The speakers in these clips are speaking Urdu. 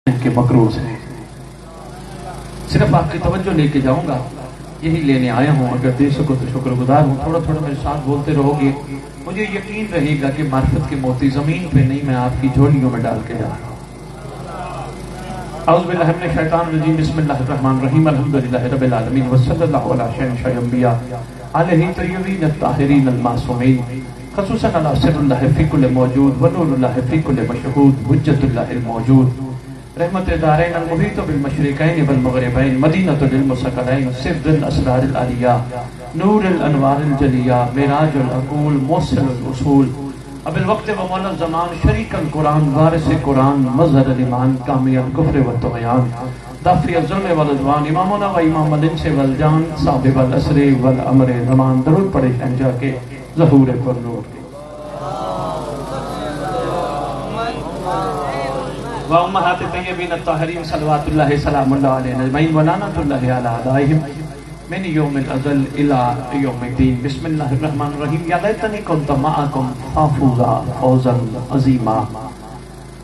کے مکروہ سے صرف آپ کی توجہ لے کے جاؤں گا، یہی لینے آیا ہوں. اگر دے سکو تو شکر گزار ہوں. تھوڑا تھوڑا میرے ساتھ بولتے رہو گے، مجھے یقین رہے گا کہ معرفت کے موتی زمین پہ نہیں، میں آپ کی جھولیوں میں ڈال کے جا رہا ہوں. اعوذ باللہ من الشیطان الرجیم، بسم اللہ الرحمن الرحیم، الحمدللہ رب العالمین، وصلی اللہ علی شہنشاہ الانبیاء علیہ طیبین الطاہرین المعصومین، خصوصاً علی سر اللہ فی کل موجود ونور اللہ فی کل مشہود، حجت اللہ الموجود، رحمت دارین المحیط بالمشرقین والمغربین، مدینۃ للمثقلین، سر الاسرار العلیہ، نور الانوار الجلیہ، معراج العقول، موصل الاصول، اب الوقت و مولا الزمان، شریک القرآن، وارث قرآن، مظہر الایمان، کامی الکفر والطغیان، دافع الظلم والعدوان، امامنا و امام الانس والجان، صاحب الاسر والامر زمان. درود پڑھے شہنشاہ کے ظہور پر نور کے. وامہات طیبین الطاہرین صلوات اللہ سلام اللہ علیہ اجمعین ولعنۃ اللہ علی اعدائہم من یوم الازل الی یوم الدین. بسم اللہ الرحمن الرحیم. یا لیتنی کنت معکم فافوزا فوزا عظیما.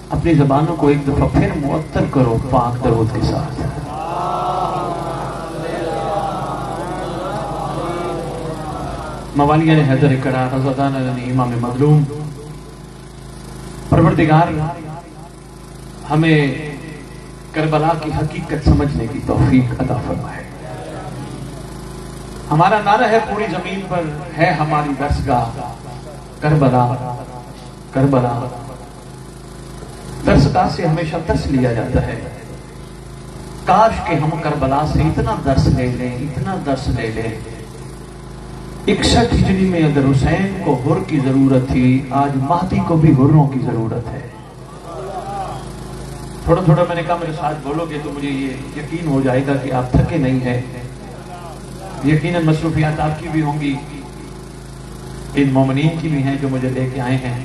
اپنی زبانوں کو ایک دفعہ پھر معطر کرو پاک درود کے ساتھ. موالیہ حیدر کرار رضوان علی امام مظلوم، پروردگار ہمیں کربلا کی حقیقت سمجھنے کی توفیق عطا فرمائے. ہمارا نعرہ ہے پوری زمین پر ہے ہماری درسگاہ، کربلا کربلا. درسگاہ سے ہمیشہ درس لیا جاتا ہے. کاش کہ ہم کربلا سے اتنا درس لے لیں، اتنا درس لے لیں. 61 ہجری میں اگر حسین کو حر کی ضرورت تھی، آج مہدی کو بھی حروں کی ضرورت ہے. تھوڑا تھوڑا میں نے کہا میرے ساتھ بولو گے تو مجھے یہ یقین ہو جائے گا کہ آپ تھکے نہیں ہیں. یقیناً مصروفیات آپ کی بھی ہوں گی، ان مومنین کی بھی ہیں جو مجھے لے کے آئے ہیں،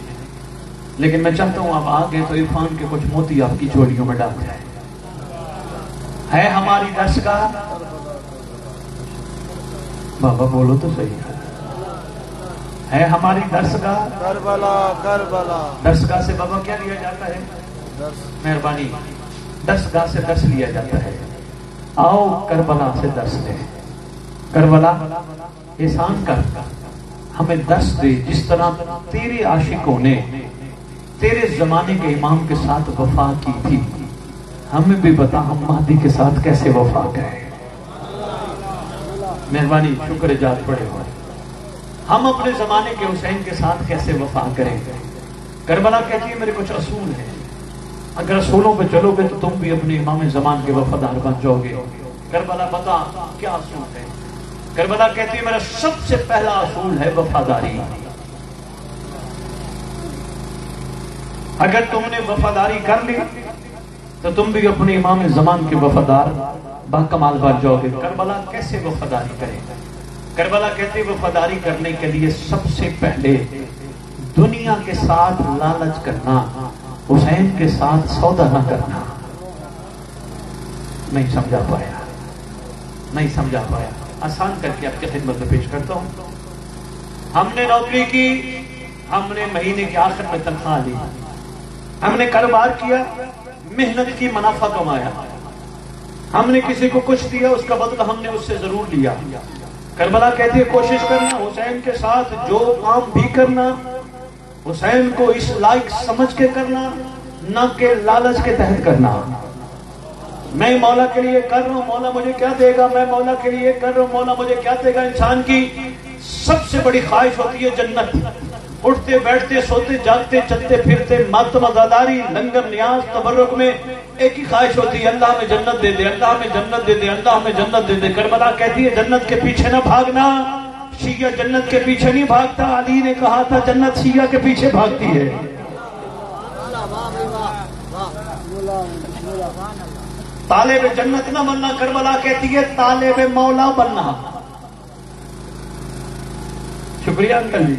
لیکن میں چاہتا ہوں آپ آگے تو عرفان کے کچھ موتی آپ کی جھولیوں میں ڈال جائیں. ہے ہماری درسگاہ، بابا بولو تو صحیح ہے ہماری درسگاہ کربلا کربلا. درسگاہ سے بابا کیا لیا جاتا ہے؟ مہربانی. درسگاہ سے درس لیا جاتا ہے. آؤ کربلا سے درس لیں. کربلا احسان کر ہمیں درس دے، جس طرح تیرے عاشقوں نے تیرے زمانے کے امام کے ساتھ وفا کی تھی، ہمیں بھی بتا ہم مہدی کے ساتھ کیسے وفا کریں. مہربانی، شکر جات پڑے ہوئے. ہم اپنے زمانے کے حسین کے ساتھ کیسے وفا کریں. کربلا کہتی ہے میرے کچھ اصول ہیں، اگر اصولوں پہ چلو گے تو تم بھی اپنے امام زمان کے وفادار بن جاؤ گے. کربلا بتا کیا اصول ہے. کربلا کہتی ہے میرا سب سے پہلا اصول ہے وفاداری. اگر تم نے وفاداری کر لی تو تم بھی اپنے امام زمان کے وفادار باکمال بن جاؤ گے. کربلا کیسے وفاداری کرے. کربلا کہتی ہے وفاداری کرنے کے لیے سب سے پہلے دنیا کے ساتھ لالچ کرنا، حسین کے ساتھ سودا نہ کرنا. نہیں سمجھا پایا، نہیں سمجھا پایا. آسان کر کے آپ کی خدمت میں پیش کرتا ہوں. ہم نے نوکری کی، ہم نے مہینے کے آخر میں تنخواہ لی، ہم نے کاروبار کیا، محنت کی، منافع کمایا، ہم نے کسی کو کچھ دیا، اس کا بدلہ ہم نے اس سے ضرور لیا. کربلا کہتی ہے کوشش کرنا حسین کے ساتھ جو کام بھی کرنا، حسین کو اس لائق سمجھ کے کرنا، نہ کہ لالچ کے تحت کرنا. میں مولا کے لیے کر رہا ہوں، مولا مجھے کیا دے گا. میں مولا کے لیے کر رہا ہوں، مولا مجھے کیا دے گا. انسان کی سب سے بڑی خواہش ہوتی ہے جنت. اٹھتے بیٹھتے سوتے جاگتے چلتے پھرتے ماتم عزاداری لنگر نیاز تبرک میں ایک ہی خواہش ہوتی ہے، اللہ ہمیں جنت دے دے، اللہ ہمیں جنت دے دے، اللہ ہمیں جنت دے دے. کربلا کہتی ہے جنت کے پیچھے نہ بھاگنا. شیعہ جنت کے پیچھے نہیں بھاگتا. علی نے کہا تھا جنت شیعہ کے پیچھے بھاگتی ہے. طالب جنت نہ بننا، کربلا کہتی ہے طالب مولا بننا. شکریہ انکل جی.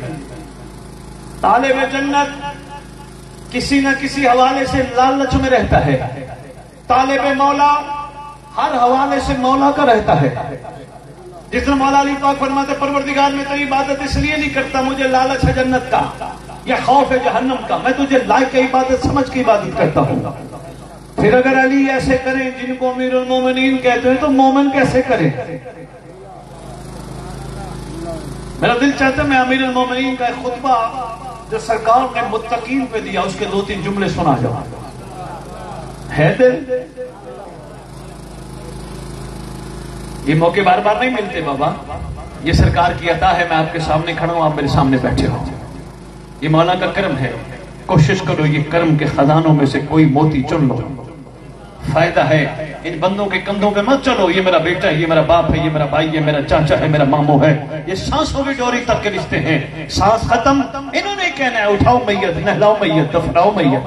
طالب جنت کسی نہ کسی حوالے سے لالچ میں رہتا ہے. طالب مولا ہر حوالے سے مولا کا رہتا ہے. جس طرح مولا علی پاک فرماتے پروردگار میں تیری عبادت اس لیے نہیں کرتا مجھے لالچ ہے جنت کا یا خوف ہے جہنم کا، میں تجھے لائق عبادت سمجھ کے عبادت کرتا ہوں. پھر اگر علی ایسے کریں جن کو امیر المومنین کہتے ہیں تو مومن کیسے کریں؟ میرا دل چاہتا ہے میں امیر المومنین کا ایک خطبہ جو سرکار نے متقین پہ دیا اس کے 2-3 جملے سنا جاؤں. ہے دل؟ یہ موقع بار بار نہیں ملتے بابا، یہ سرکار کی عطا ہے. میں آپ کے سامنے کھڑا ہوں، آپ میرے سامنے بیٹھے ہو، یہ مولا کا کرم ہے. کوشش کرو یہ کرم کے خزانوں میں سے کوئی موتی چن لو، فائدہ ہے. ان بندوں کے کندھوں پہ مت چلو، یہ میرا بیٹا ہے، یہ میرا باپ ہے، یہ میرا بھائی، یہ میرا چاچا ہے، میرا ماموں ہے. یہ سانسوں کی ڈوری تک کے رشتے ہیں. سانس ختم، انہوں نے کہنا ہے اٹھاؤ میت، نہلاؤ میت، دفناؤ میت.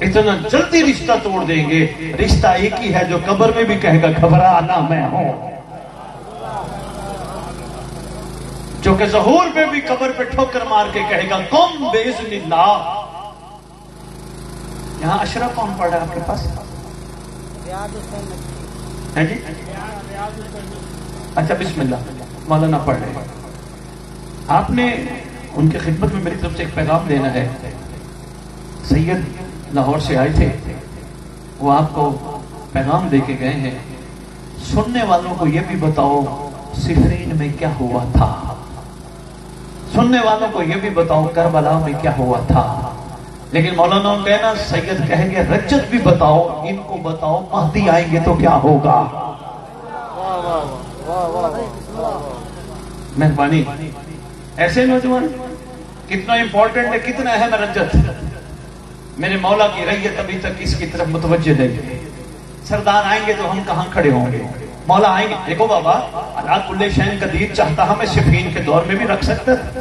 اتنا جلدی رشتہ توڑ دیں گے. رشتہ ایک ہی ہے جو قبر میں بھی کہے گا گھبرانا میں ہوں، جو کہ ظہور پہ بھی قبر پہ ٹھوکر مار کے کہے گا قم باذن اللہ. یہاں اشرف کون پڑھ رہا ہے آپ کے پاس؟ ہے جی؟ اچھا بسم اللہ مولانا پڑھ رہے ہیں. آپ نے ان کی خدمت میں میری طرف سے ایک پیغام دینا ہے. سید لاہور سے آئے تھے، وہ آپ کو پیغام دے کے گئے ہیں. سننے والوں کو یہ بھی بتاؤ صفین میں کیا ہوا تھا، سننے والوں کو یہ بھی بتاؤ کربلا میں کیا ہوا تھا. لیکن مولانا کہنا سید کہیں گے رجت بھی بتاؤ، ان کو بتاؤ مہدی آئیں گے تو کیا ہوگا. مہربانی. ایسے نوجوان کتنا امپورٹنٹ ہے، کتنا اہم ہے رجت. میرے مولا کی ریت ابھی تک اس کی طرف متوجہ نہیں. سردار آئیں گے تو ہم کہاں کھڑے ہوں گے؟ مولا آئیں گے. دیکھو بابا اللہ کل شین قدیر چاہتا ہمیں صفین کے دور میں بھی رکھ سکتا تھا.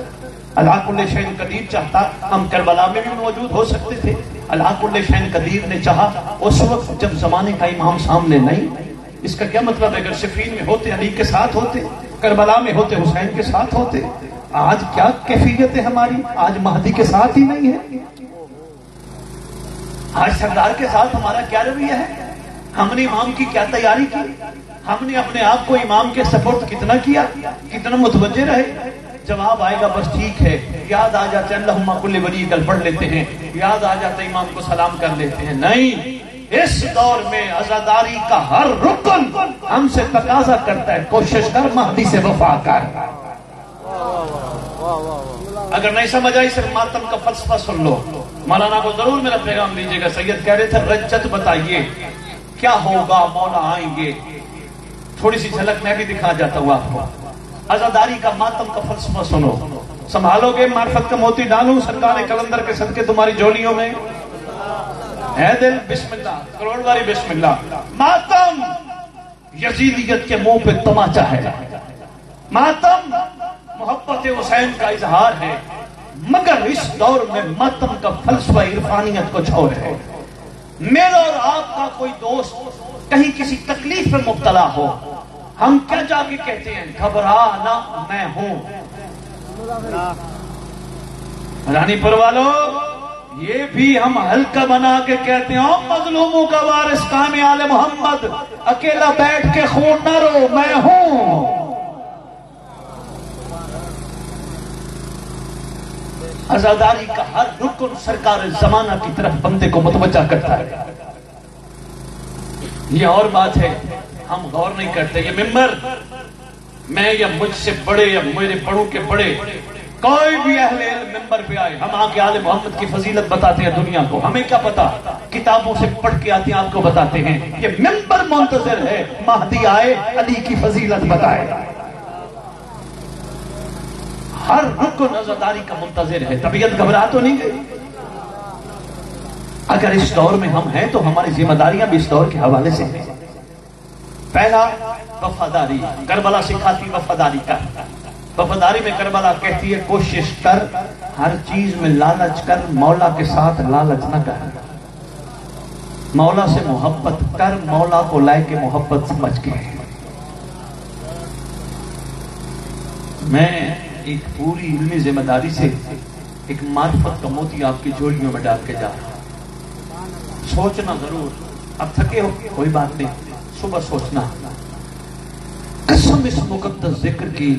اللہ کل شین قدیر چاہتا ہم کربلا میں بھی موجود ہو سکتے تھے. اللہ کل شین قدیر نے چاہا اس وقت جب زمانے کا امام سامنے نہیں. اس کا کیا مطلب ہے؟ اگر صفین میں ہوتے علی کے ساتھ ہوتے، کربلا میں ہوتے حسین کے ساتھ ہوتے. آج کیا کیفیت ہے ہماری؟ آج مہدی کے ساتھ ہی نہیں ہے. آج سردار کے ساتھ ہمارا کیا رویہ ہے؟ ہم نے امام کی کیا تیاری کی؟ ہم نے اپنے آپ کو امام کے سپورٹ کتنا کیا؟ کتنا متوجہ رہے؟ جواب آئے گا بس ٹھیک ہے، یاد آ جاتے ہیں اللہم کل ولی کل پڑھ لیتے ہیں، یاد آ جاتے امام کو سلام کر لیتے ہیں. نہیں، اس دور میں عزاداری کا ہر رکن ہم سے تقاضا کرتا ہے کوشش کر مہدی سے وفا کر. اگر نہیں سمجھ آئی صرف ماتم کا فلسفہ سن لو. مولانا کو ضرور میرا پیغام دیجیے گا. سید کہہ رہے تھے رجت بتائیے کیا ہوگا، مولا آئیں گے. تھوڑی سی جھلک میں بھی دکھا جاتا ہوں آپ کو. عزاداری کا ماتم کا فلسفہ سنو. سنبھالو گے معرفت کا موتی ڈالوں سرکار کلندر کے صدقے تمہاری جوڑیوں میں. ہے دل؟ بسم اللہ کروڑ باری بسم اللہ. ماتم یزیدیت کے منہ پہ تماچا ہے. ماتم محبت حسین کا اظہار ہے، مگر اس دور میں ماتم کا فلسفہ عرفانیت کو چھوڑ ہے. میرا اور آپ کا کوئی دوست کہیں کسی تکلیف میں مبتلا ہو، ہم کیا جا کے کہتے ہیں؟ گھبرانا میں ہوں. رانی پور والوں یہ بھی ہم ہلکا بنا کے کہتے ہیں مظلوموں کا وارث قائم آل محمد، اکیلا بیٹھ کے خون نہ رو میں ہوں. عزاداری کا ہر رکن سرکار زمانہ کی طرف بندے کو متوجہ کرتا ہے. یہ اور بات ہے ہم غور نہیں کرتے. یہ ممبر میں یا مجھ سے بڑے یا میرے بڑوں کے بڑے کوئی بھی اہل علم ممبر پہ آئے، ہم آگے آل محمد کی فضیلت بتاتے ہیں دنیا کو. ہمیں کیا پتا، کتابوں سے پڑھ کے آتے ہیں آپ کو بتاتے ہیں. یہ ممبر منتظر ہے مہدی آئے علی کی فضیلت بتائے. ہر رکن عزاداری کا منتظر ہے. طبیعت گھبرا تو نہیں گئی؟ اگر اس دور میں ہم ہیں تو ہماری ذمہ داریاں بھی اس دور کے حوالے سے ہیں. پہلا وفاداری. کربلا سکھاتی وفاداری کر. وفاداری میں کربلا کہتی ہے کوشش کر، ہر چیز میں لالچ کر، مولا کے ساتھ لالچ نہ کر. مولا سے محبت کر، مولا کو لائے کے محبت سمجھ کے. میں ایک پوری علمی ذمہ داری سے ایک معرفت کا موتی آپ کی جوڑیوں میں ڈال کے جا رہا ہوں. سوچنا ضرور. اب تھکے ہو کوئی بات نہیں، صبح سوچنا. قسم اس مقدس ذکر کی،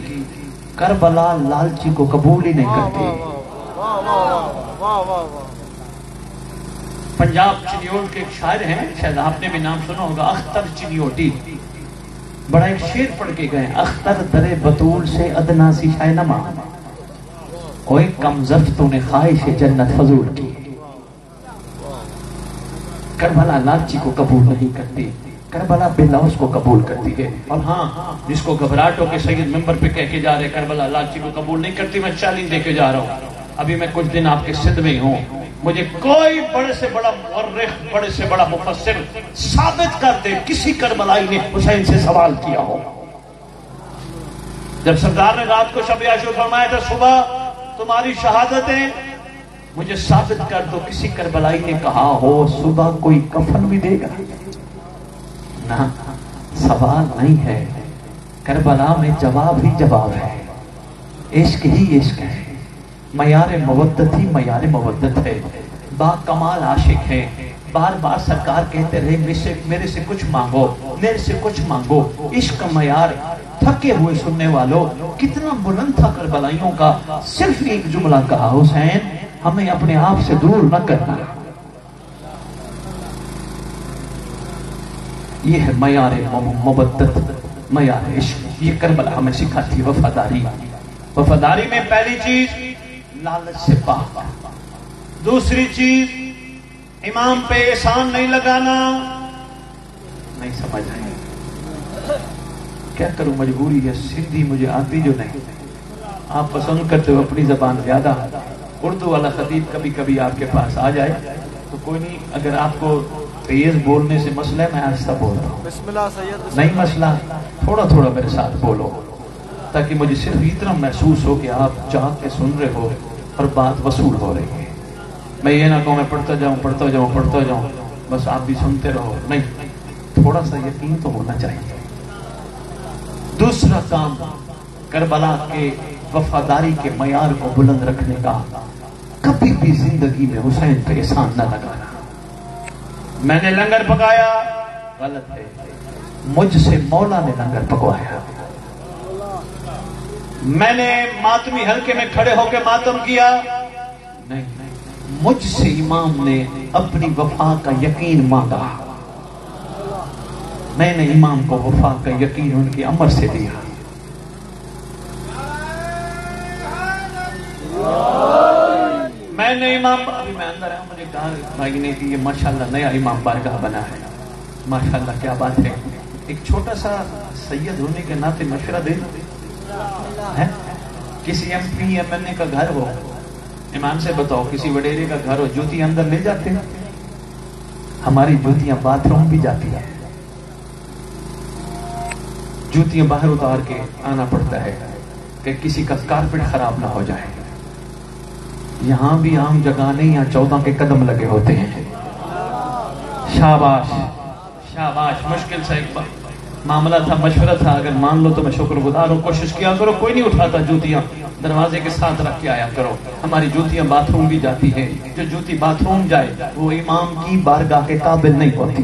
کربلا لالچی کو قبول ہی نہیں کرتی. پنجاب چنیوٹ کے ایک شاعر ہیں، شاید آپ نے بھی نام سنا ہوگا، اختر چنیوٹی، بڑا ایک شعر پڑھ کے گئے، اختر در بطول سے ادنا سی شاہ نما، کوئی کم ظرف تو نے خواہش جنت فضول کی، کربلا لاچی کو قبول نہیں کرتی، کربلا بلاؤس کو قبول کرتی ہے۔ اور ہاں، جس کو گھبراہٹ ہو کے سید ممبر پہ کہہ کے جا رہے کربلا لاچی کو قبول نہیں کرتی، میں چیلنج دے کے جا رہا ہوں، ابھی میں کچھ دن آپ کے سندھ میں ہوں، مجھے کوئی بڑے سے بڑا مورخ، بڑے سے بڑا مفسر ثابت کر دے کسی کربلائی نے حسین سے سوال کیا ہو۔ جب سردار نے رات کو شب عاشور فرمایا تھا صبح تمہاری شہادت ہے، مجھے ثابت کر دو کسی کربلائی نے کہا ہو صبح کوئی کفن بھی دے گا؟ نہ، سوال نہیں ہے، کربلا میں جواب ہی جواب ہے، عشق ہی عشق ہے، معیار مودت ہی معیار مودت ہے، با کمال عاشق ہے، بار بار سرکار کہتے رہے میرے سے کچھ مانگو، میرے سے کچھ مانگو، عشق کا معیار۔ تھکے ہوئے سننے والوں، کتنا بلند تھا کربلائیوں کا، صرف ایک جملہ کہا، حسین ہمیں اپنے آپ سے دور نہ کرنا۔ یہ ہے معیار مودت، معیار عشق، یہ کربلا ہمیں سکھاتی ہے وفاداری۔ وفاداری میں پہلی چیز لالچ سے پاک، دوسری چیز امام پہ احسان نہیں لگانا۔ نہیں سمجھ رہے، کیا کروں، مجبوری ہے، سندھی مجھے آتی جو نہیں، آپ پسند کرتے ہو اپنی زبان زیادہ، اردو والا خطیب کبھی کبھی آپ کے پاس آ جائے تو کوئی نہیں، اگر آپ کو تیز بولنے سے مسئلہ ہے میں آہستہ بول رہا ہوں، بسم اللہ سید، نہیں مسئلہ، تھوڑا تھوڑا میرے ساتھ بولو تاکہ مجھے صرف اتنا محسوس ہو کہ آپ چاہ کے سن رہے ہو اور بات وصول ہو رہی ہے۔ میں یہ نہ کہوں میں پڑھتا جاؤں بس آپ بھی سنتے رہو، نہیں، تھوڑا سا یقین تو ہونا چاہیے۔ دوسرا کام کربلا کے وفاداری کے معیار کو بلند رکھنے کا، کبھی بھی زندگی میں حسین پہ احسان نہ لگانا۔ میں نے لنگر پکایا، غلط ہے، مجھ سے مولا نے لنگر پکوایا۔ میں نے ماتمی حلقے میں کھڑے ہو کے ماتم کیا، نہیں، مجھ سے امام نے اپنی وفا کا یقین مانگا، میں نے امام کو وفا کا یقین ان کی امر سے دیا۔ میں نے امام، ابھی میں اندر آیا، مجھے کہا بھائی نے کہ یہ ماشاءاللہ نیا امام بارگاہ بنا ہے، ماشاءاللہ کیا بات ہے، ایک چھوٹا سا سید ہونے کے ناطے مشورہ دے ہے، کسی ایم پی ایم این اے کا گھر ہو، ایمان سے بتاؤ، کسی وڈیرے کا گھر ہو، جوتی اندر لے جاتے ہیں؟ ہماری جوتیاں باتھ روم بھی جاتی ہیں، جوتیاں باہر اتار کے آنا پڑتا ہے کہ کسی کا کارپٹ خراب نہ ہو جائے۔ یہاں بھی عام جگہ نہیں، یہاں 14 کے قدم لگے ہوتے ہیں۔ شاباش شاباش، مشکل سے ایک معاملہ تھا، مشورہ تھا، اگر مان لو تو میں شکر گزار ہوں، کوشش کیا کرو، کوئی نہیں اٹھاتا جوتیاں، دروازے کے ساتھ رکھ کے آیا کرو۔ ہماری جوتیاں باتھ روم بھی جاتی ہیں، جو جوتی باتھ روم جائے وہ امام کی بارگاہ کے قابل نہیں ہوتی۔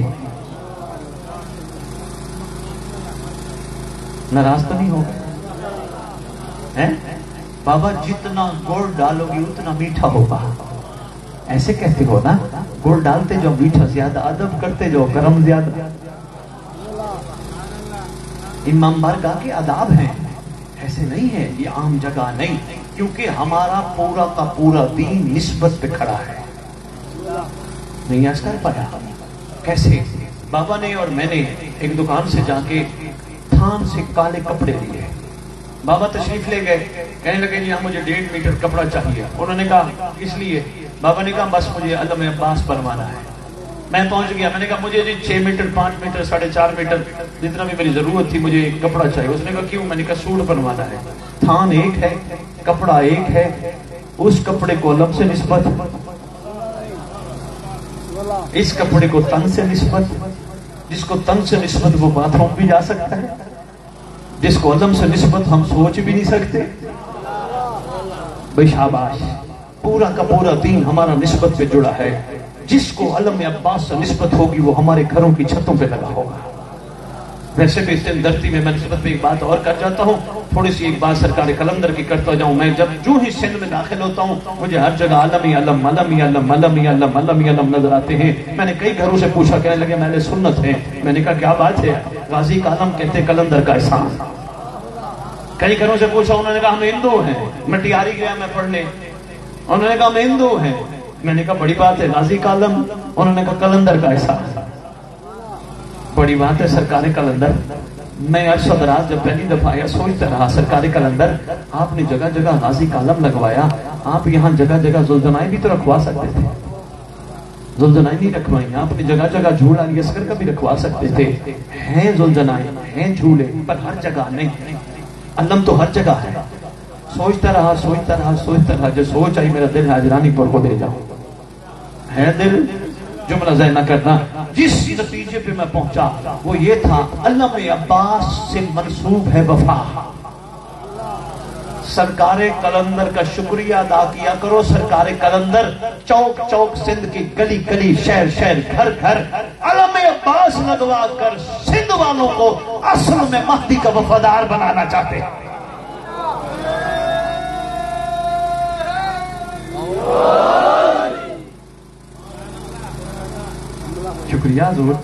ناراض تو نہیں ہوگا؟ بابا جتنا گڑ ڈالو گی اتنا میٹھا ہوگا، ایسے کہتے ہو نا، گڑ ڈالتے جو میٹھا زیادہ، ادب کرتے جو گرم زیادہ۔ امام بارگاہ کے آداب ہیں، ایسے نہیں ہے، یہ عام جگہ نہیں، کیونکہ ہمارا پورا کا پورا دین نسبت پہ کھڑا ہے۔ نہیں آج کر پایا کیسے؟ بابا نے اور میں نے ایک دکان سے جا کے تھان سے کالے کپڑے لیے، بابا تشریف لے گئے، کہنے لگے جی ہاں مجھے 1.5 میٹر کپڑا چاہیے۔ انہوں نے کہا اس لیے؟ بابا نے کہا بس مجھے علم عباس بنوانا ہے۔ میں پہنچ گیا، میں نے کہا مجھے جی 6 میٹر 5 میٹر 4.5 میٹر جتنا بھی میری ضرورت تھی مجھے کپڑا چاہیے۔ اس نے کہا کیوں؟ میں نے کہا سوٹ بنوانا ہے، تھان ایک ہے، کپڑا ایک ہے، اس کپڑے کو علم سے نسبت، اس کپڑے کو تن سے نسبت، جس کو تن سے نسبت وہ باتھ روم بھی جا سکتا ہے، جس کو علم سے نسبت ہم سوچ بھی نہیں سکتے۔ بھائی شاباش، پورا کا پورا دین ہمارا نسبت پہ جڑا ہے، جس کو علم عباس سے نسبت ہوگی وہ ہمارے گھروں کی چھتوں پہ لگا ہوگا۔ ویسے بھی اس دن دھرتی میں نسبت پہ ایک بات اور کر جاتا ہوں، تھوڑی سی ایک بات سرکار کلندر کی کرتا جاؤں. میں جب جو ہی سندھ میں داخل ہوتا ہوں مجھے ہر جگہ علم ہی علم علم ہی علم علم ہی علم علم ہی علم نظر آتے ہیں. میں نے کئی گھروں سے پوچھا، کہنے لگے میں نے سنت ہے. میں نے کہا کیا بات ہے؟ غازی کا علم کہتے کلندر کا احسان. کئی گھروں سے پوچھا، انہوں نے کہا ہم ہندو ہیں. مٹیاری گیا میں پڑھنے، انہوں نے کہا ہم ہندو ہیں. میں نے کہا بڑی بات ہے، غازی کا علم. انہوں نے کہا کلندر کا احسان. بڑی بات ہے سرکار کلندر. میں عرص دراز جب پہلی دفعہ آیا سوچتا رہا، سرکار کلندر آپ نے جگہ جگہ غازی کا علم لگوایا، آپ یہاں جگہ جگہ زلزنائیں بھی تو رکھوا سکتے تھے. زلزنائیں نہیں رکھوائی آپ نے، جگہ جگہ جھولا علی اصغر کا بھی رکھوا سکتے تھے. ہیں زلزنائیں ہیں جھولے، پر ہر جگہ نہیں. علم تو ہر جگہ ہے. سوچتا رہا سوچتا رہا سوچتا رہا، جو سوچ آئی میرا دل حاجرانی پور کو دے جاؤ. ہے دل، جملہ ذہن نہ کرنا. جس نتیجے پہ میں پہنچا وہ یہ تھا، علم عباس سے منسوب ہے وفا. سرکار کلندر کا شکریہ ادا کیا کرو. سرکار کلندر چوک چوک سندھ کی گلی گلی شہر شہر گھر گھر علم عباس لگوا کر سندھ والوں کو اصل میں مہدی کا وفادار بنانا چاہتے ہیں. شکریہ حضور.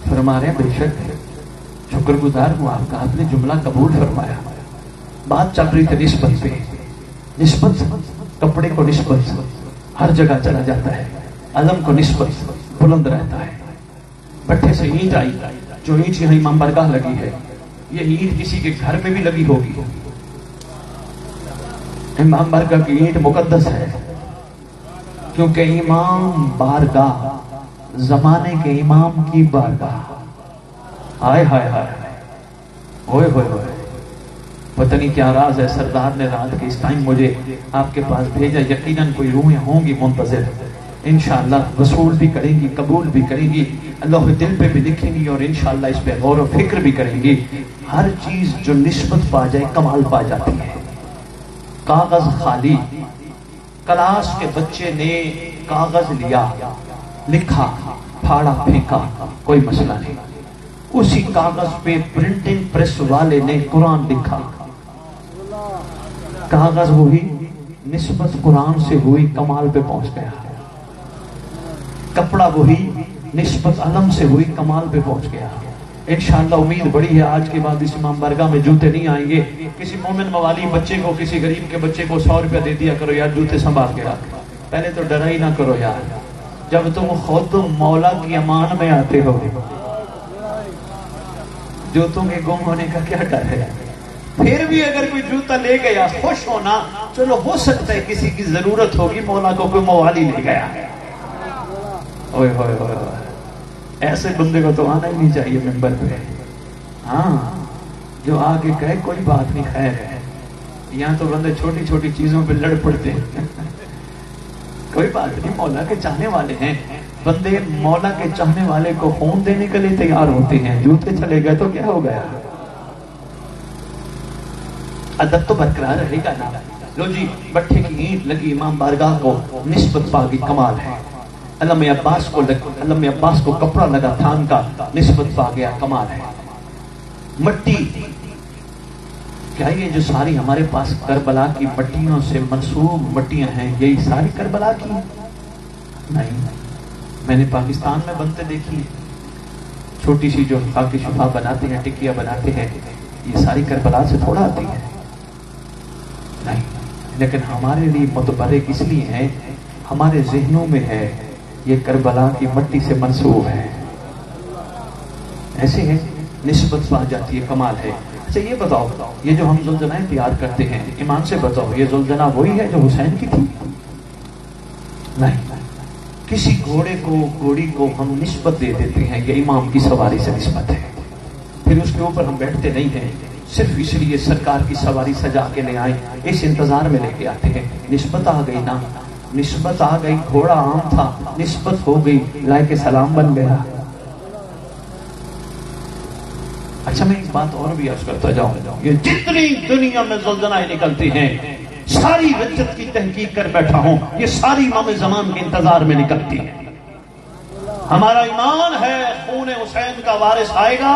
فرما رہے ہیں بے شک شکر گزار ہوں آپ کا، آپ نے جملہ قبول فرمایا. بات چل رہی تھی نسبت پہ. نسبت کپڑے کو نسبت ہر جگہ چلا جاتا ہے، علم کو نسبت بلند رہتا ہے. بٹھے سے اینٹ آئی، جو اینٹ یہاں امام برگاہ لگی ہے، یہ اینٹ کسی کے گھر میں بھی لگی ہوگی. امام برگاہ کی اینٹ مقدس ہے، کیونکہ امام بارگاہ زمانے کے امام کی بارگاہ. ہائے ہائے ہائے ہوئے ہوئے ہوئے، پتہ نہیں کیا راز ہے. سردار نے رات کے اس ٹائم مجھے آپ کے پاس بھیجا. یقیناً کوئی روحیں ہوں گی منتظر، انشاءاللہ وصول بھی کریں گی، قبول بھی کریں گی، اللہ دل پہ بھی لکھیں گی، اور انشاءاللہ اس پہ غور و فکر بھی کریں گی. ہر چیز جو نسبت پا جائے کمال پا جاتی ہے. کاغذ خالی، کلاس کے بچے نے کاغذ لیا، لکھا، پھاڑا، پھینکا، کوئی مسئلہ نہیں. اسی کاغذ پہ پرنٹنگ پریس والے نے قرآن لکھا. کاغذ وہی، نسبت قرآن سے ہوئی، کمال پہ پہنچ گیا. کپڑا وہی، نسبت علم سے ہوئی، کمال پہ پہنچ گیا. انشاءاللہ امید بڑی ہے آج کے بعد اس امام برگاہ میں جوتے نہیں آئیں گے. کسی مومن موالی بچے کو، کسی غریب کے بچے کو 100 روپیہ دے دیا کرو، یار جوتے سنبھال کے رکھ. پہلے تو ڈرا ہی نہ کرو یار، جب تم خود مولا کی امان میں آتے ہو، جوتوں کے گم ہونے کا کیا ڈر ہے؟ پھر بھی اگر کوئی جوتا لے گیا خوش ہونا. چلو ہو سکتا ہے کسی کی ضرورت ہوگی، مولا کو کوئی موالی لے گیا. اوئے ہوئے ہوئے ہوئے، ایسے بندے کو تو آنا ہی نہیں چاہیے ممبر پہ. ہاں جو آگے کہے کوئی بات نہیں، خیر ہے. یہاں تو بندے چھوٹی چھوٹی چیزوں پہ لڑ پڑتے ہیں. کوئی بات نہیں، مولا کے چاہنے والے ہیں بندے. مولا کے چاہنے والے کو خون دینے کے لیے تیار ہوتے ہیں. جوتے چلے گئے تو کیا ہو گیا؟ ادب تو برقرار رہے گا نا. لو جی، بٹھے کی اینٹ لگی امام بارگاہ کو، نسبت پاگی، کمال ہے. علم عباس کو کپڑا لگا تھان کا، نسبت پا گیا، کمال ہے. مٹی، کیا یہ جو ساری ہمارے پاس کربلا کی مٹیوں سے منسوب مٹیاں ہیں یہی ساری کربلا کی؟ نہیں. میں نے پاکستان میں بنتے دیکھی، چھوٹی سی جو خاکی شفا بناتے ہیں، ٹکیا بناتے ہیں، یہ ساری کربلا سے تھوڑا آتی ہے؟ نہیں. لیکن ہمارے لیے متبرک اس لیے ہے، ہمارے ذہنوں میں ہے یہ کربلا کی مٹی سے منسوب ہے. ایسے ہے، نسبت پا جاتی ہے، کمال ہے. اچھا یہ بتاؤ، یہ جو ہم زلزلائیں تیار کرتے ہیں، ایمان سے بتاؤ یہ زلزلہ وہی ہے جو حسین کی تھی؟ نہیں. کسی گھوڑی کو ہم نسبت دے دیتے ہیں، یہ امام کی سواری سے نسبت ہے. پھر اس کے اوپر ہم بیٹھتے نہیں ہیں، صرف اس لیے سرکار کی سواری سجا کے لے آئے، اس انتظار میں لے کے آتے ہیں. نسبت آ گئی نا، نسبت آ گئی. گھوڑا عام تھا، نسبت ہو گئی، لائے کے سلام بن گیا. اچھا میں ایک بات اور بھی عرض کرتا جاؤں، یہ جتنی دنیا میں زلزلائیں نکلتی ہیں ساری رجت کی تحقیق کر بیٹھا ہوں، یہ ساری امام زمان کے انتظار میں نکلتی ہیں. ہمارا ایمان ہے خون حسین کا وارث آئے گا،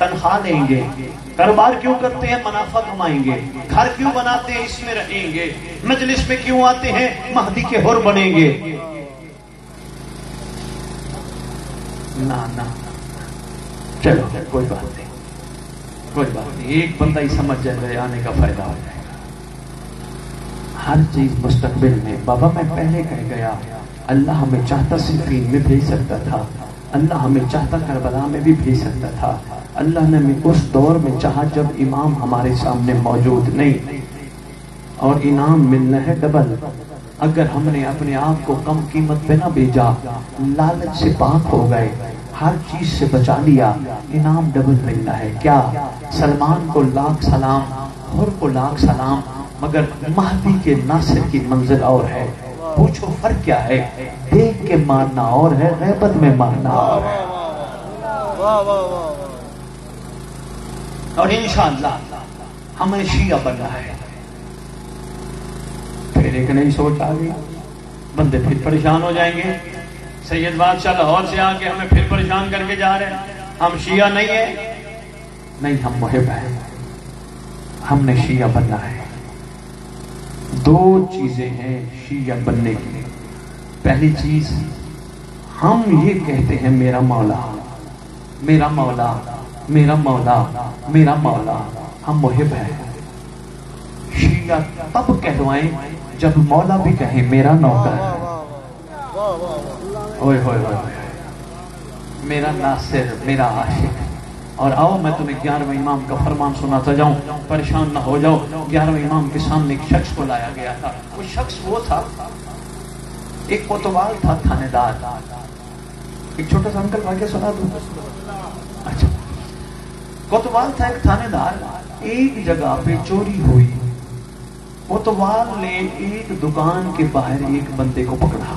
تنخواہ لیں گے، کاروبار کیوں کرتے ہیں؟ منافع کمائیں گے، گھر کیوں بناتے ہیں؟ اس میں رہیں گے، مجلس میں کیوں آتے ہیں؟ مہدی کے حر بنیں گے۔ نہ چلو کوئی بات نہیں، کوئی بات نہیں، ایک بندہ ہی سمجھ جائے آنے کا فائدہ ہو جائے گا۔ ہر چیز مستقبل میں، بابا میں پہلے کہہ گیا، اللہ ہمیں چاہتا صفین میں بھیج سکتا تھا، اللہ ہمیں چاہتا کربلا میں بھی بھیج سکتا تھا، اللہ نے ہمیں اس دور میں چاہا جب امام ہمارے سامنے موجود نہیں، اور انعام ملنا ہے ڈبل۔ اگر ہم نے اپنے آپ کو کم قیمت پہ نہ بھیجا، لالچ سے پاک ہو گئے، ہر چیز سے بچا لیا، انعام ڈبل ملنا ہے۔ کیا؟ سلمان کو لاکھ سلام، حر کو لاکھ سلام، مگر مہدی کے ناصر کی منزل اور ہے۔ پوچھو فرق کیا ہے؟ دیکھ کے ماننا اور ہے، غیبت میں ماننا اور ہے۔ اور انشاءاللہ ہمیں شیعہ بننا ہے۔ پھر ایک نئی سوچ آ گئی، بندے پھر پریشان ہو جائیں گے، سید بادشاہ لاہور سے آ کے ہمیں پھر پریشان کر کے جا رہے ہیں، ہم شیعہ نہیں ہیں۔ نہیں، ہم محب ہیں، ہم نے شیعہ بننا ہے۔ دو چیزیں ہیں شیعہ بننے کی۔ پہلی چیز، ہم یہ کہتے ہیں میرا مولا میرا مولا میرا مولا میرا مولا، ہم محب ہیں۔ شیعہ تب کہلوائیں جب مولا بھی کہیں میرا نوکر ہے، اوئے ہوئے ہوئے، میرا ناصر، میرا عاشق۔ اور آؤ میں تمہیں 11ویں امام کا فرمان سناتا جاؤں، پریشان نہ ہو جاؤ۔ 11ویں امام کے سامنے ایک شخص کو لایا گیا تھا۔ وہ شخص وہ تھا، ایک کوتوال تھا، تھانے دار۔ ایک چھوٹا سا انکل واقعہ سنا دوں؟ اچھا، کوتوال تھا ایک تھانے دار، ایک جگہ پہ چوری ہوئی۔ کوتوال نے ایک دکان کے باہر ایک بندے کو پکڑا،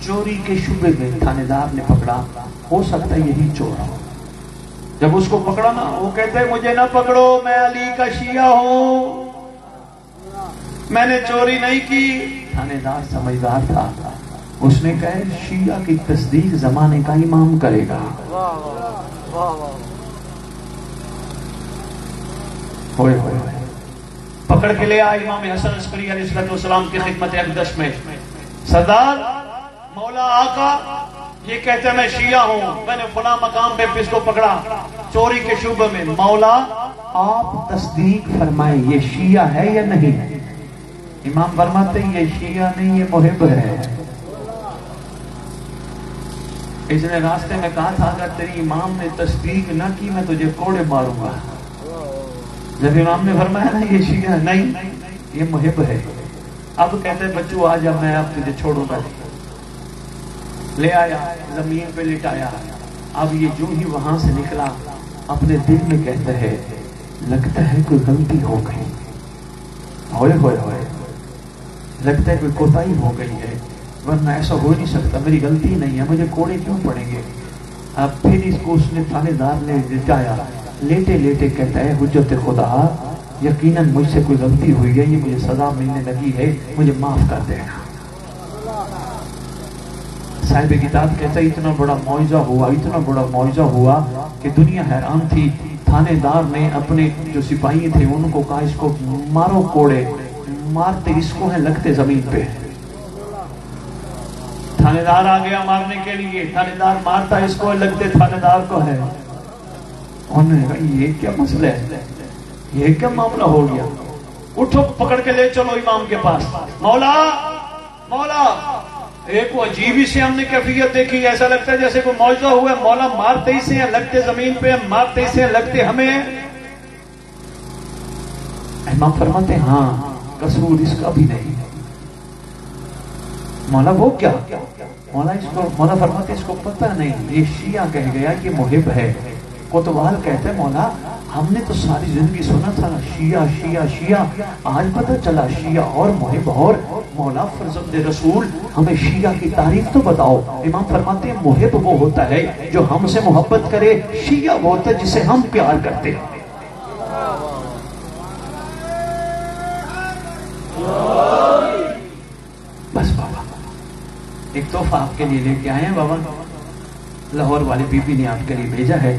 چوری کے شبے میں تھانے دار نے پکڑا، ہو سکتا ہے یہی چور ہو۔ جب اس کو پکڑا نا، وہ کہتے ہیں مجھے نہ پکڑو، میں علی کا شیعہ ہوں، میں نے چوری نہیں کی۔ تھانے دار سمجھدار تھا، اس نے کہا شیعہ کی تصدیق زمانے کا امام کرے گا۔ ہوئے ہوئے پکڑ کے لے آئے امام حسن عسکری علیہ السلام کی خدمت اقدس میں۔ سردار، مولا آقا یہ کہتے ہیں میں شیعہ ہوں، میں نے فلاں مقام پہ اس کو پکڑا چوری کے شبے میں، مولا آپ تصدیق فرمائیں یہ شیعہ ہے یا نہیں؟ امام فرماتے ہیں یہ شیعہ نہیں، یہ محب ہے۔ اس نے راستے میں کہا تھا اگر تیری امام نے تصدیق نہ کی میں تجھے کوڑے ماروں گا۔ جب امام نے فرمایا نا یہ شیعہ نہیں، یہ محب ہے، اب کہتے ہیں بچو آ جا، میں اب تجھے چھوڑوں گا۔ لے آیا، زمین پہ لٹایا۔ اب یہ جو ہی وہاں سے نکلا، اپنے دل میں کہتا ہے لگتا ہے کوئی غلطی ہو گئی، ہوئے ہوئے ہوئے، لگتا ہے کوئی کوتاہی ہو گئی ہے، ورنہ ایسا ہو نہیں سکتا، میری غلطی نہیں ہے، مجھے کوڑے کیوں پڑیں گے؟ اب پھر اس کو اس نے تھانے دار نے لٹایا، لیٹے لیٹے کہتا ہے حجت خدا یقیناً مجھ سے کوئی غلطی ہوئی ہے، یہ مجھے سزا ملنے لگی ہے، مجھے معاف کر دینا۔ صاحب کتاب کہتا ہے اتنا بڑا معجزہ ہوا، اتنا بڑا معجزہ ہوا کہ دنیا حیران تھی۔ تھانے دار نے اپنے جو سپاہی تھے ان کو کہا اس کو مارو کوڑے، مارتے اس کو ہیں لگتے زمین پہ۔ تھانے دار آ گیا مارنے کے لیے، تھانے دار مارتا اس کو لگتے تھانے دار کو ہے۔ انہوں نے کہا یہ کیا مسئلہ ہے، یہ کیا معاملہ ہو گیا؟ اٹھو پکڑ کے لے چلو امام کے پاس۔ مولا مولا، ایک وہ عجیب ہی سے ہم نے کیفیت دیکھی، ایسا لگتا ہے جیسے کوئی معجزہ ہوا ہے، مولا مارتے ہی سے ہیں لگتے زمین پہ، مارتے ہی سے ہیں لگتے ہمیں۔ امام فرماتے ہیں ہاں قصور اس کا بھی نہیں۔ مولا وہ کیا؟ مولا فرماتے اس کو پتہ نہیں، یہ شیعہ کہہ گیا کہ محب ہے۔ کوتوال کہتے ہیں مولا ہم نے تو ساری زندگی سنا تھا شیعہ شیعہ شیعہ، آج پتہ چلا شیعہ اور محب اور۔ مولا فرزند رسول ہمیں شیعہ کی تعریف تو بتاؤ۔ امام فرماتے ہیں محب وہ ہوتا ہے جو ہم سے محبت کرے، شیعہ وہ ہوتا ہے جسے ہم پیار کرتے ہیں۔ بس بابا ایک تحفہ آپ کے لیے لے کے آئے ہیں، بابا لاہور والی بی بی نے آپ کے لیے بھیجا ہے،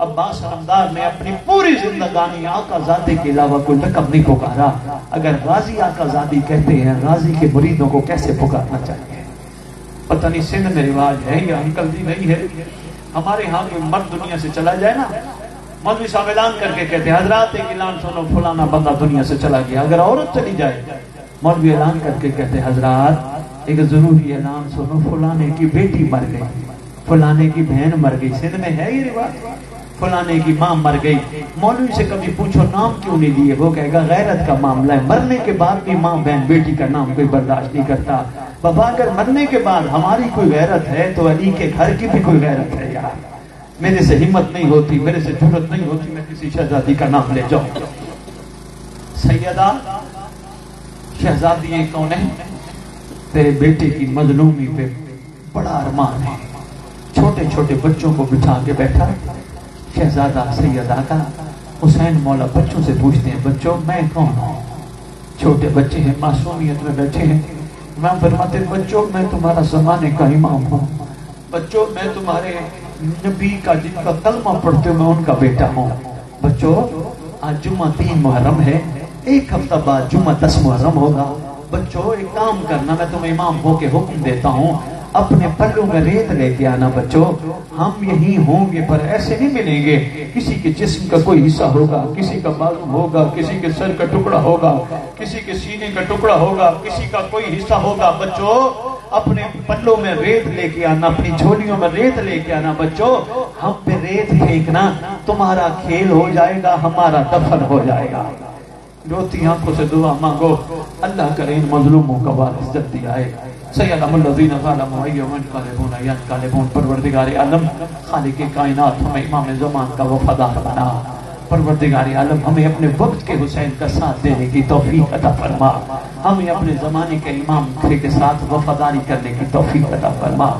عباس علمدار نے اپنی پوری زندگانی آقا زادے کے علاوہ کوئی لقب نہیں پکارا. اگر غازی آقا زادی کہتے ہیں، غازی کے مریدوں کو کیسے پکارنا چاہیے؟ پتہ نہیں سندھ میں رواج ہے یا انکل جی نہیں ہے. ہمارے ہاں کوئی مرد دنیا سے چلا جائے نا، مولوی صاحب اعلان کر کے کہتے ہیں حضرات ایک اعلان سنو فلانا بندہ دنیا سے چلا گیا. اگر عورت چلی جائے مولوی اعلان کر کے کہتے ہیں حضرات ایک ضروری اعلان سنو فلانے کی بیٹی مر گئی، فلانے کی بہن مر گئی. سندھ میں ہے یہ رواج. فلانے کی ماں مر گئی. مولوی سے کبھی پوچھو نام کیوں نہیں لیے، وہ کہے گا غیرت کا معاملہ ہے. مرنے کے بعد بھی ماں بہن بیٹی کا نام کوئی برداشت نہیں کرتا. بابا اگر مرنے کے بعد ہماری کوئی غیرت ہے تو علی کے گھر کی بھی کوئی غیرت ہے یار. میرے سے ہمت نہیں ہوتی، میرے سے جرأت نہیں ہوتی میں کسی شہزادی کا نام لے جاؤں. سیدہ شہزادی کون ہے؟ تیرے بیٹے کی مظلومی پہ بڑا ارمان ہے. چھوٹے چھوٹے بچوں کو بٹھا کے بیٹھا شہزادہ سیدہ کا. حسین مولا بچوں سے پوچھتے ہیں بچوں میں کون ہوں؟ چھوٹے بچے ہیں معصومیت میں بیٹھے ہیں. میں فرماتے بچوں میں تمہارا زمانے کا امام ہوں. بچوں میں تمہارے نبی کا جن کا کلمہ پڑھتے ہوں میں ان کا بیٹا ہوں. بچوں آج جمعہ 3 محرم ہے، ایک ہفتہ بعد جمعہ 10 محرم ہوگا. بچوں ایک کام کرنا، میں تمہیں امام ہو کے حکم دیتا ہوں اپنے پلوں میں ریت لے کے آنا. بچوں ہم یہی ہوں گے پر ایسے نہیں ملیں گے. کسی کے جسم کا کوئی حصہ ہوگا، کسی کا بازو ہوگا، کسی کے سر کا ٹکڑا ہوگا، کسی کے سینے کا ٹکڑا ہوگا، کسی کا کوئی حصہ ہوگا. بچوں اپنے پلوں میں ریت لے کے آنا، اپنی جھولیوں میں ریت لے کے آنا. بچوں ہم پہ ریت پھینکنا، تمہارا کھیل ہو جائے گا، ہمارا دفن ہو جائے گا. روتی آنکھوں سے دعا مانگو اللہ کرے ان مظلوموں کا وارث جلدی آئے. سیدنا الذین ظلموا ينقلبون ينقلبون. پروردگار عالم خالق کائنات ہمیں امام زمان کا وفادار بنا. پروردگار عالم ہمیں اپنے وقت کے حسین کا ساتھ دینے کی توفیق عطا فرما. ہمیں اپنے زمانے کے امام کے ساتھ وفاداری کرنے کی توفیق عطا فرما.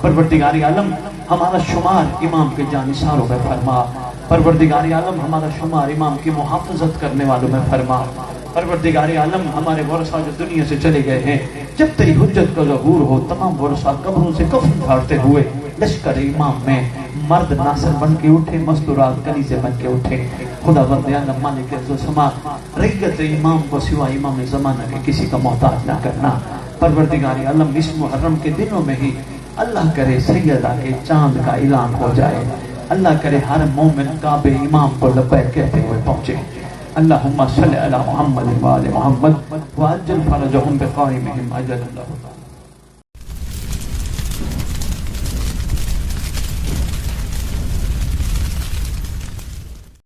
پروردگار عالم ہمارا شمار امام کے جانثاروں میں فرما. پروردگار عالم ہمارا شمار امام کی محافظت کرنے والوں میں فرما. پروردگار عالم ہمارے ورثہ جو دنیا سے چلے گئے ہیں جب تیری حجت کا ظہور ہو تمام ورثہ قبروں سے کفن جھاڑتے ہوئے لشکر امام میں مرد ناصر بن کے اٹھے، مستورات کنیزے بن کے اٹھے. خدا بند عالم مالک عز و سما ریت امام کو سوا امام زمانہ کے کسی کا محتاج نہ کرنا. پروردگار عالم اس محرم کے دنوں میں ہی اللہ کرے سیدہ کے چاند کا اعلان ہو جائے. اللہ کرے ہر مومن کعبے امام کو لبیک کہتے ہوئے پہنچے. اللہم صلی علی محمد و آل محمد وعجل فرجہم بقائمہم اجل اللہ.